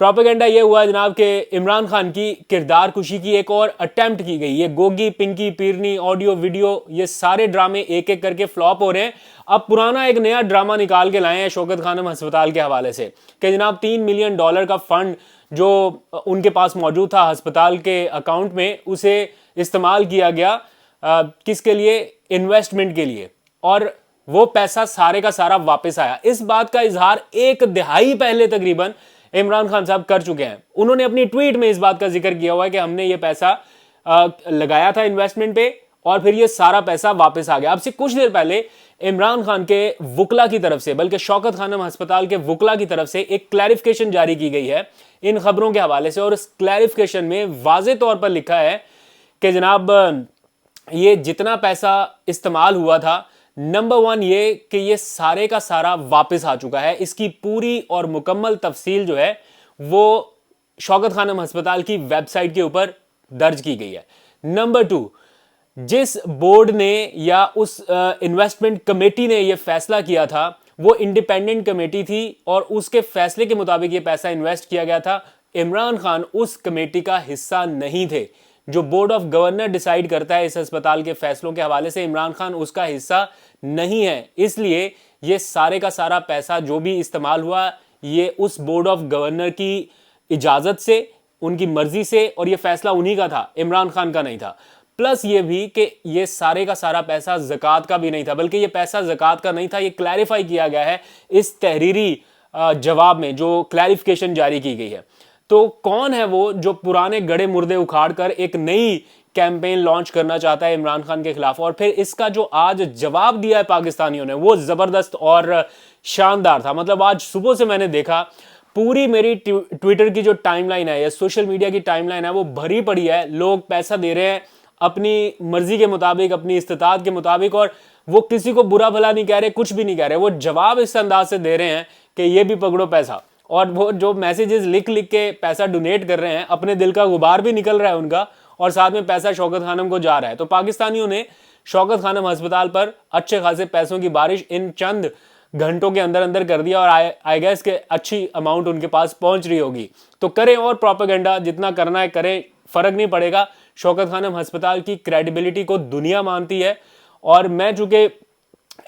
Propaganda یہ ہوا جناب کہ عمران خان کی کردار کشی کی ایک اور اٹیمپٹ کی گئی. یہ گوگی پنکی پیرنی آڈیو ویڈیو یہ سارے ڈرامے ایک ایک کر کے فلاپ ہو رہے ہیں. اب پرانا ایک نیا ڈرامہ نکال کے لائے ہیں شوکت خانم ہسپتال کے حوالے سے کہ جناب $3 ملین کا فنڈ جو ان کے پاس موجود تھا ہسپتال کے اکاؤنٹ میں, اسے استعمال کیا گیا کس کے لیے؟ انویسٹمنٹ کے لیے, اور وہ پیسہ سارے کا سارا واپس آیا. اس بات کا اظہار ایک دہائی پہلے تقریباً عمران خان صاحب کر چکے ہیں. انہوں نے اپنی ٹویٹ میں اس بات کا ذکر کیا ہوا ہے کہ ہم نے یہ پیسہ لگایا تھا انویسٹمنٹ پہ اور پھر یہ سارا پیسہ واپس آ گیا. اب سے کچھ دیر پہلے عمران خان کے وکلا کی طرف سے, بلکہ شوکت خانم ہسپتال کے وکلا کی طرف سے ایک کلیریفیکیشن جاری کی گئی ہے ان خبروں کے حوالے سے, اور اس کلیریفیکیشن میں واضح طور پر لکھا ہے کہ جناب یہ جتنا پیسہ استعمال ہوا تھا, نمبر 1 یہ کہ یہ سارے کا سارا واپس آ چکا ہے. اس کی پوری اور مکمل تفصیل جو ہے وہ شوکت خانم ہسپتال کی ویب سائٹ کے اوپر درج کی گئی ہے. نمبر 2, جس بورڈ نے یا اس انویسٹمنٹ کمیٹی نے یہ فیصلہ کیا تھا وہ انڈیپینڈنٹ کمیٹی تھی اور اس کے فیصلے کے مطابق یہ پیسہ انویسٹ کیا گیا تھا. عمران خان اس کمیٹی کا حصہ نہیں تھے. جو بورڈ آف گورنر ڈیسائیڈ کرتا ہے اس ہسپتال کے فیصلوں کے حوالے سے, عمران خان اس کا حصہ نہیں ہے. اس لیے یہ سارے کا سارا پیسہ جو بھی استعمال ہوا یہ اس بورڈ آف گورنر کی اجازت سے, ان کی مرضی سے, اور یہ فیصلہ انہی کا تھا, عمران خان کا نہیں تھا. پلس یہ بھی کہ یہ سارے کا سارا پیسہ زکوٰۃ کا بھی نہیں تھا, بلکہ یہ پیسہ زکوٰۃ کا نہیں تھا. یہ کلیریفائی کیا گیا ہے اس تحریری جواب میں جو کلیریفیکیشن جاری کی گئی ہے. تو کون ہے وہ جو پرانے گڑے مردے اکھاڑ کر ایک نئی کیمپین لانچ کرنا چاہتا ہے عمران خان کے خلاف, اور پھر اس کا جو آج جواب دیا ہے پاکستانیوں نے وہ زبردست اور شاندار تھا. مطلب آج صبح سے میں نے دیکھا پوری میری ٹویٹر کی جو ٹائم لائن ہے یا سوشل میڈیا کی ٹائم لائن ہے وہ بھری پڑی ہے. لوگ پیسہ دے رہے ہیں اپنی مرضی کے مطابق, اپنی استطاعت کے مطابق, اور وہ کسی کو برا بھلا نہیں کہہ رہے, کچھ بھی نہیں کہہ رہے. وہ جواب اس انداز سے دے رہے ہیں کہ یہ بھی پکڑو پیسہ, اور وہ جو میسیجز لکھ کے پیسہ ڈونیٹ کر رہے ہیں اپنے دل کا غبار بھی نکل رہا ہے ان کا, اور ساتھ میں پیسہ شوکت خانم کو جا رہا ہے. تو پاکستانیوں نے شوکت خانم ہسپتال پر اچھے خاصے پیسوں کی بارش ان چند گھنٹوں کے اندر اندر کر دیا, اور آئی گیس کہ اچھی اماؤنٹ ان کے پاس پہنچ رہی ہوگی. تو کریں اور پروپیگنڈا جتنا کرنا ہے کریں, فرق نہیں پڑے گا. شوکت خانم ہسپتال کی کریڈیبلٹی کو دنیا مانتی ہے, اور میں چونکہ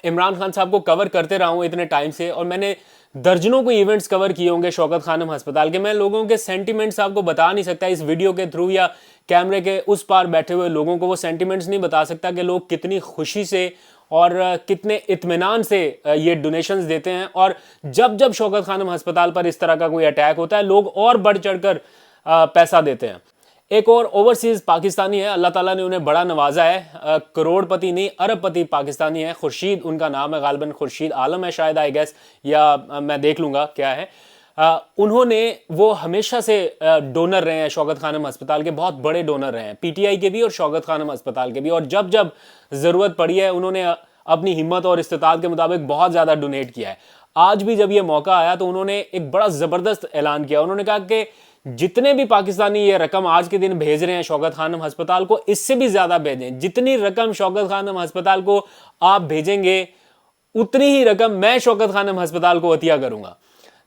عمران خان صاحب کو کور کرتے رہا ہوں اتنے ٹائم سے, اور میں نے درجنوں کو ایونٹس کور کیے ہوں گے شوکت خانم ہسپتال کے, میں لوگوں کے سینٹیمنٹس آپ کو بتا نہیں سکتا اس ویڈیو کے تھرو, یا کیمرے کے اس پار بیٹھے ہوئے لوگوں کو وہ سینٹیمنٹس نہیں بتا سکتا کہ لوگ کتنی خوشی سے اور کتنے اطمینان سے یہ ڈونیشنز دیتے ہیں. اور جب شوکت خانم ہسپتال پر اس طرح کا کوئی اٹیک ہوتا ہے لوگ اور بڑھ چڑھ کر پیسہ دیتے ہیں. ایک اور اوورسیز پاکستانی ہے, اللہ تعالیٰ نے انہیں بڑا نوازا ہے, کروڑ پتی نہیں ارب پتی پاکستانی ہے, خورشید ان کا نام ہے, غالباً خورشید عالم ہے شاید آئی گیس, یا میں دیکھ لوں گا کیا ہے. انہوں نے وہ ہمیشہ سے ڈونر رہے ہیں شوکت خانم ہسپتال کے, بہت بڑے ڈونر رہے ہیں, پی ٹی آئی کے بھی اور شوکت خانم ہسپتال کے بھی, اور جب ضرورت پڑی ہے انہوں نے اپنی ہمت اور استطاعت کے مطابق بہت زیادہ ڈونیٹ کیا ہے. آج بھی جب یہ موقع آیا تو انہوں نے ایک بڑا زبردست اعلان کیا. انہوں نے کہا کہ جتنے بھی پاکستانی یہ رقم آج کے دن بھیج رہے ہیں شوکت خانم ہسپتال کو, اس سے بھی زیادہ بھیجیں. جتنی رقم شوکت خانم ہسپتال کو آپ بھیجیں گے اتنی ہی رقم میں شوکت خانم ہسپتال کو عطیہ کروں گا.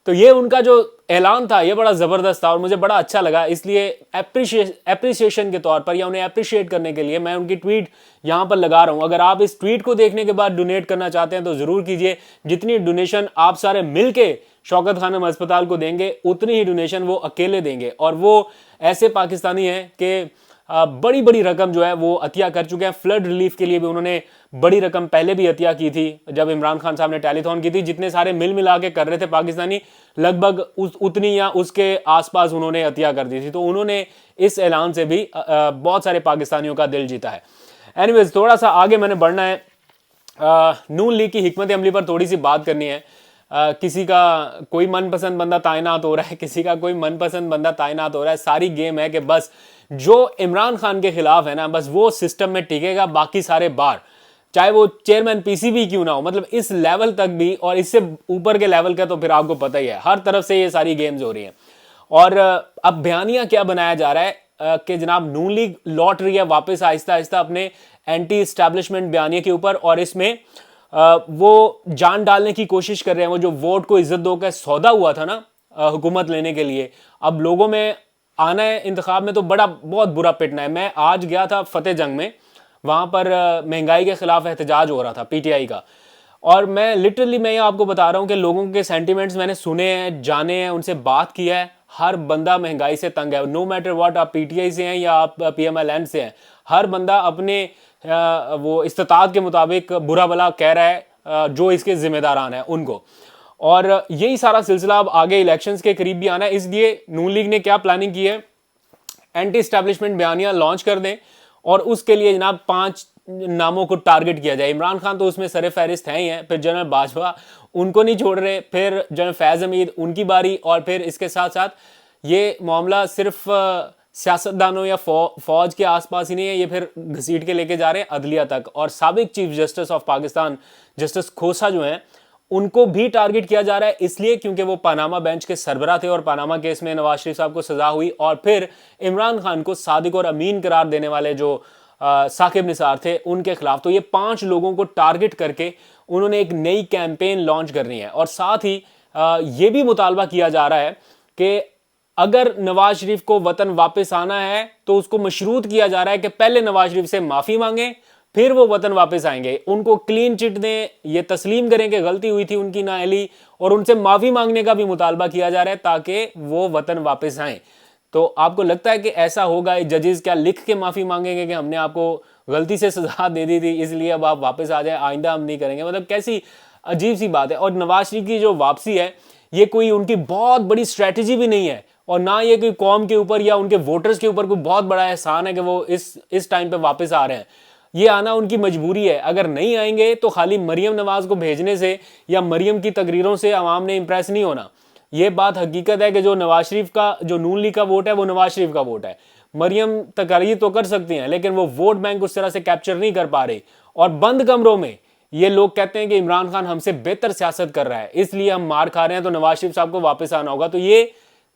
تو یہ ان کا جو اعلان تھا یہ بڑا زبردست تھا اور مجھے بڑا اچھا لگا. اس لیے اپریشیشن کے طور پر یا انہیں اپریشیٹ کرنے کے لیے میں ان کی ٹویٹ یہاں پر لگا رہا ہوں. اگر آپ اس ٹویٹ کو دیکھنے کے بعد ڈونیٹ کرنا چاہتے ہیں تو ضرور کیجئے. جتنی ڈونیشن آپ سارے مل کے شوکت خانم ہسپتال کو دیں گے اتنی ہی ڈونیشن وہ اکیلے دیں گے. اور وہ ایسے پاکستانی ہیں کہ بڑی رقم جو ہے وہ عطیہ کر چکے ہیں. فلڈ ریلیف کے لیے بھی انہوں نے بڑی رقم پہلے بھی عطیہ کی تھی جب عمران خان صاحب نے ٹیلی تھون کی تھی. جتنے سارے ملا کے کر رہے تھے پاکستانی لگ بھگ اتنی یا اس کے آس پاس انہوں نے عطیہ کر دی تھی. تو انہوں نے اس اعلان سے بھی بہت سارے پاکستانیوں کا دل جیتا ہے. اینیویز تھوڑا سا آگے میں نے بڑھنا ہے. نون لیگ کی حکمت عملی پر تھوڑی سی بات کرنی ہے. کسی کا کوئی من پسند بندہ تعینات ہو رہا ہے, کسی کا کوئی من پسند بندہ تعینات ہو رہا ہے. ساری گیم ہے کہ بس جو عمران خان کے خلاف ہے نا بس وہ سسٹم میں ٹکے گا, باقی سارے بار, چاہے وہ چیئرمین پی سی بی کیوں نہ ہو. مطلب اس لیول تک بھی اور اس سے اوپر کے لیول کا تو پھر آپ کو پتہ ہی ہے, ہر طرف سے یہ ساری گیمز ہو رہی ہیں. اور اب بیانیہ کیا بنایا جا رہا ہے کہ جناب نون لیگ لوٹ رہی ہے واپس آہستہ آہستہ اپنے اینٹی اسٹیبلشمنٹ بیانیے کے اوپر, اور اس میں وہ جان ڈالنے کی کوشش کر رہے ہیں. وہ جو ووٹ کو عزت دو کا سودا ہوا تھا نا حکومت لینے کے لیے. اب لوگوں میں آنا ہے انتخاب میں تو بہت برا پٹنا ہے. میں آج گیا تھا فتح جنگ میں, وہاں پر مہنگائی کے خلاف احتجاج ہو رہا تھا پی ٹی آئی کا, اور میں لٹرلی میں یہ آپ کو بتا رہا ہوں کہ لوگوں کے سینٹیمنٹس میں نے سنے ہیں, جانے ہیں, ان سے بات کیا ہے. ہر بندہ مہنگائی سے تنگ ہے, نو میٹر واٹ, آپ پی ٹی آئی سے ہیں یا آپ پی ایم ایل این سے ہیں, ہر بندہ اپنے وہ استطاعت کے مطابق برا بلا کہہ رہا ہے جو اس کے ذمہ داران ہیں ان کو. اور یہی سارا سلسلہ اب آگے الیکشنز کے قریب بھی آنا ہے, اس لیے نون لیگ نے کیا پلاننگ کی ہے, اینٹی اسٹیبلشمنٹ بیانیہ لانچ کر دیں, اور اس کے لیے جناب 5 ناموں کو ٹارگٹ کیا جائے. عمران خان تو اس میں سر فہرست ہیں ہی ہیں, پھر جنرل باجوہ ان کو نہیں چھوڑ رہے, پھر جنرل فیض حمید ان کی باری, اور پھر اس کے ساتھ ساتھ یہ معاملہ صرف سیاستدانوں یا فوج کے آس پاس ہی نہیں ہے, یہ پھر گھسیٹ کے لے کے جا رہے ہیں عدلیہ تک. اور سابق chief justice of Pakistan justice کھوسا جو ہیں ان کو بھی ٹارگٹ کیا جا رہا ہے, اس لیے کیونکہ وہ پاناما بینچ کے سربراہ تھے, اور پاناما کیس میں نواز شریف صاحب کو سزا ہوئی, اور پھر عمران خان کو صادق اور امین قرار دینے والے جو ثاقب نثار تھے ان کے خلاف. تو یہ 5 لوگوں کو ٹارگٹ کر کے انہوں نے ایک نئی کیمپین لانچ کرنی ہے. اور ساتھ ہی یہ بھی مطالبہ کیا جا رہا ہے کہ اگر نواز شریف کو وطن واپس آنا ہے تو اس کو مشروط کیا جا رہا ہے کہ پہلے نواز شریف سے معافی مانگیں, پھر وہ وطن واپس آئیں گے. ان کو کلین چٹ دیں, یہ تسلیم کریں کہ غلطی ہوئی تھی ان کی نااہلی, اور ان سے معافی مانگنے کا بھی مطالبہ کیا جا رہا ہے تاکہ وہ وطن واپس آئیں. تو آپ کو لگتا ہے کہ ایسا ہوگا؟ ججز کیا لکھ کے معافی مانگیں گے کہ ہم نے آپ کو غلطی سے سزا دے دی تھی اس لیے اب آپ واپس آ جائیں, آئندہ ہم نہیں کریں گے؟ مطلب کیسی عجیب سی بات ہے. اور نواز شریف کی جو واپسی ہے یہ کوئی ان کی بہت بڑی اسٹریٹجی بھی نہیں ہے, اور نہ یہ کوئی قوم کے اوپر یا ان کے ووٹرز کے اوپر کوئی بہت بڑا احسان ہے کہ وہ اس ٹائم پہ واپس آ رہے ہیں. یہ آنا ان کی مجبوری ہے. اگر نہیں آئیں گے تو خالی مریم نواز کو بھیجنے سے یا مریم کی تقریروں سے عوام نے امپریس نہیں ہونا. یہ بات حقیقت ہے کہ جو نواز شریف کا, جو نون لیگ کا ووٹ ہے وہ نواز شریف کا ووٹ ہے. مریم تقریر تو کر سکتی ہیں لیکن وہ ووٹ بینک اس طرح سے کیپچر نہیں کر پا رہی. اور بند کمروں میں یہ لوگ کہتے ہیں کہ عمران خان ہم سے بہتر سیاست کر رہا ہے, اس لیے ہم مار کھا رہے ہیں, تو نواز شریف صاحب کو واپس آنا ہوگا. تو یہ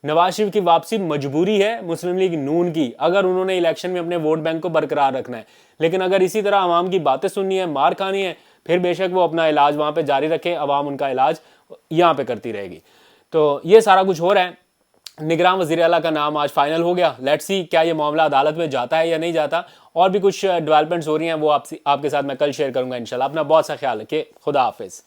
نواز شریف کی واپسی مجبوری ہے مسلم لیگ نون کی, اگر انہوں نے الیکشن میں اپنے ووٹ بینک کو برقرار رکھنا ہے. لیکن اگر اسی طرح عوام کی باتیں سننی ہے, مار کھانی ہے, پھر بے شک وہ اپنا علاج وہاں پہ جاری رکھیں, عوام ان کا علاج یہاں پہ کرتی رہے گی. تو یہ سارا کچھ ہو رہا ہے. نگراں وزیر اعلیٰ کا نام آج فائنل ہو گیا. لیٹس سی کیا یہ معاملہ عدالت میں جاتا ہے یا نہیں جاتا. اور بھی کچھ ڈیولپمنٹس ہو رہی ہیں وہ آپ کے ساتھ میں کل شیئر کروں گا انشاءاللہ. اپنا بہت سا خیال رکھیے. خدا حافظ.